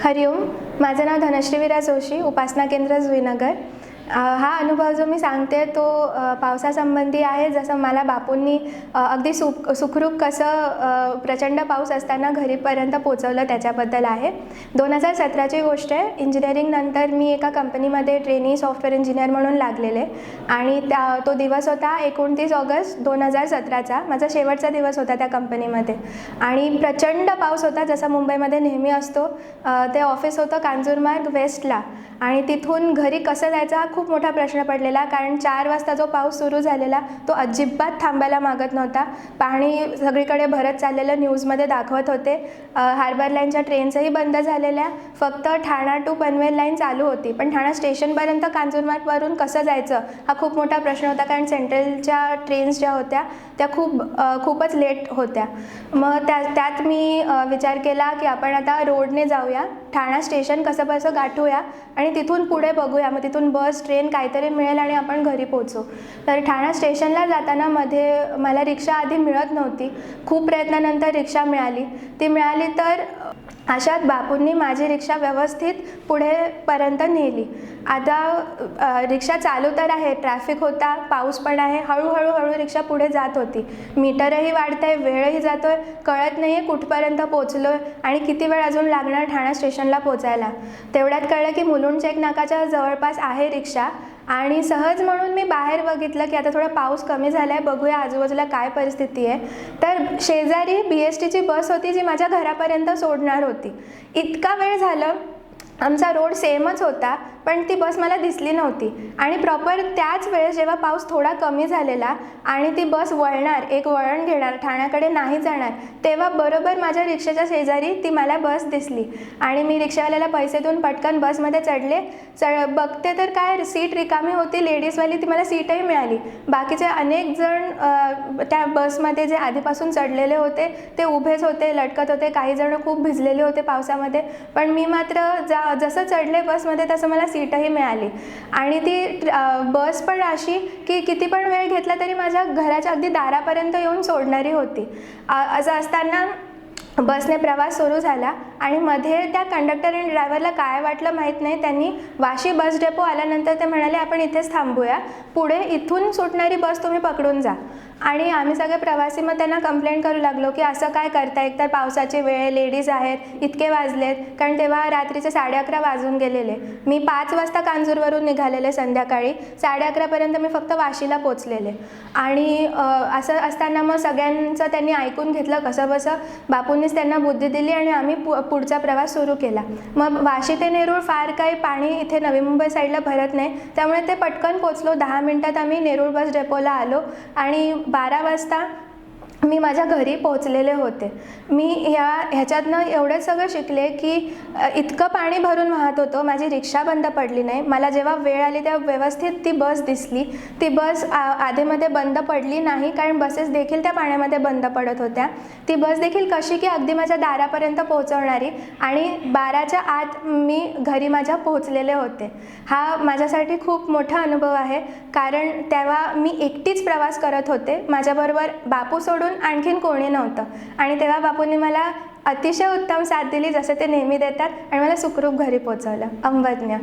हरिओम, माझं नाव धनश्री विराज जोशी, उपासना केंद्र जुईनगर। हा अनुभव जो मी सांगते तो पावसासंबंधी आहे। जसं मला बापूंनी अगदी सुखरूप कसं प्रचंड पाऊस असताना घरीपर्यंत पोचवलं त्याच्याबद्दल आहे। 2017ची गोष्ट आहे। इंजिनिअरिंग नंतर मी एका कंपनीमध्ये ट्रेनी सॉफ्टवेअर इंजिनियर म्हणून लागलेले आणि तो दिवस होता 29 ऑगस्ट 2017चा। माझा शेवटचा दिवस होता त्या कंपनीमध्ये आणि प्रचंड पाऊस होता, जसा मुंबईमध्ये नेहमी असतो। ते ऑफिस होतं कांजूरमार्ग वेस्टला आणि तिथून घरी कसं जायचं हा खूप मोठा प्रश्न पडलेला, कारण 4 वाजता जो पाऊस सुरू झालेला तो अजिबात थांबायला मागत नव्हता। पाणी सगळीकडे भरत चाललेलं न्यूजमध्ये दाखवत होते। हार्बर लाईनच्या ट्रेन्सही बंद झालेल्या, फक्त ठाणा टू पनवेल लाईन चालू होती, पण ठाणा स्टेशनपर्यंत कांजूरमार्गवरून कसं जायचं हा खूप मोठा प्रश्न होता, कारण सेंट्रलच्या ट्रेन्स ज्या होत्या त्या खूपच लेट होत्या। मग त्यात मी विचार केला की आपण आता रोडने जाऊया, ठाणा स्टेशन कसं गाठूया आणि तिथून पुढे बघूया, मग तिथून बस ट्रेन काहीतरी मिळेल आणि आपण घरी पोहोचू। तर ठाणा स्टेशनला जाताना मध्ये मला रिक्षा आधी मिळत नव्हती, खूप प्रयत्नानंतर रिक्षा मिळाली। ती मिळाली तर अशात बापूंनी माझी रिक्षा व्यवस्थित पुढेपर्यंत नेली। आता रिक्षा चालू तर आहे, ट्रॅफिक होता, पाऊस पण आहे, हळूहळू रिक्षा पुढे जात होती। मीटरही वाढतंय, वेळही जातोय, कळत नाही आहे कुठपर्यंत पोचलोय आणि किती वेळ अजून लागणार ठाणा स्टेशनला पोचायला। तेवढ्यात कळलं की मुलुंड चेक नाकाच्या जवळपास आहे रिक्षा आणि सहज म्हणून मी बाहेर बघितलं की आता थोडा पाऊस कमी झाला आहे, बघूया आजूबाजूला काय परिस्थिती आहे। तर शेजारी BSTची बस होती जी माझ्या घरापर्यंत सोडणार होती। इतका वेळ झालं, आमचा रोड सेमच होता, पण ती बस मला दिसली नव्हती आणि प्रॉपर त्याच वेळेस जेव्हा पाऊस थोडा कमी झालेला आणि ती बस वळणार, एक वळण घेणार, ठाण्याकडे नाही जाणार, तेव्हा बरोबर माझ्या रिक्षाच्या शेजारी ती मला बस दिसली आणि मी रिक्षावाल्याला पैसे देऊन पटकन बसमध्ये चढले। बघते तर काय सीट रिकामी होती, लेडीजवाली, ती मला सीटही मिळाली। बाकीचे अनेक जण त्या बसमध्ये जे आधीपासून चढलेले होते ते उभेच होते, लटकत होते, काही जण खूप भिजलेले होते पावसामध्ये, पण मी मात्र जसं चढले बसमध्ये तसं मला सीटही मिळाली। आणि ती बस पण अशी की किती पण वेळ घेतला तरी माझ्या घराच्या अगदी दारापर्यंत येऊन सोडणारी होती। असं असताना बसने प्रवास सुरू झाला आणि मध्ये त्या कंडक्टर आणि ड्रायव्हरला काय वाटलं माहीत नाही, त्यांनी वाशी बस डेपो आल्यानंतर ते म्हणाले आपण इथेच थांबूया, पुढे इथून सुटणारी बस तुम्ही पकडून जा। आणि आम्ही सगळे प्रवासी मग त्यांना कंप्लेंट करू लागलो की असं काय करता, एकतर पावसाची वेळ, लेडीज आहेत, इतके वाजलेत, कारण तेव्हा रात्रीचे 11:30 वाजून गेलेले। मी 5 वाजता कांजूरवरून निघालेले संध्याकाळी, 11:30पर्यंत मी फक्त वाशीला पोचलेले। आणि असं असताना मग सगळ्यांचं त्यांनी ऐकून घेतलं कसंबसं, बापूंनीच त्यांना बुद्धी दिली आणि आम्ही पुढचा प्रवास सुरू केला। मग वाशी ते नेरूळ फार काही पाणी इथे नवी मुंबई साईडला भरत नाही, त्यामुळे ते पटकन पोचलो। 10 मिनिटात आम्ही नेरूळ बस डेपोला आलो आणि 12 वाजता मी माझ्या घरी पोहोचलेले होते। मी ह्याच्यातनं एवढंच सगळं शिकले की इतकं पाणी भरून वाहत होतं, माझी रिक्षा बंद पडली नाही। मला जेव्हा वेळ आली तेव्हा व्यवस्थित ती बस दिसली। ती बस आधेमध्ये बंद पडली नाही, कारण बसेस देखील त्या पाण्यामध्ये बंद पडत होत्या। ती बस देखील कशी की अगदी माझ्या दारापर्यंत पोहोचवणारी आणि 12च्या आत मी घरी माझ्या पोहोचलेले होते। हा माझ्यासाठी खूप मोठा अनुभव आहे, कारण तेव्हा मी एकटीच प्रवास करत होते, माझ्याबरोबर बापू सोडून आणखीन कोणी नव्हतं आणि तेव्हा बापूंनी मला अतिशय उत्तम साथ दिली, जसं ते नेहमी देतात, आणि मला सुखरूप घरी पोहोचवलं। अंबज्ञ।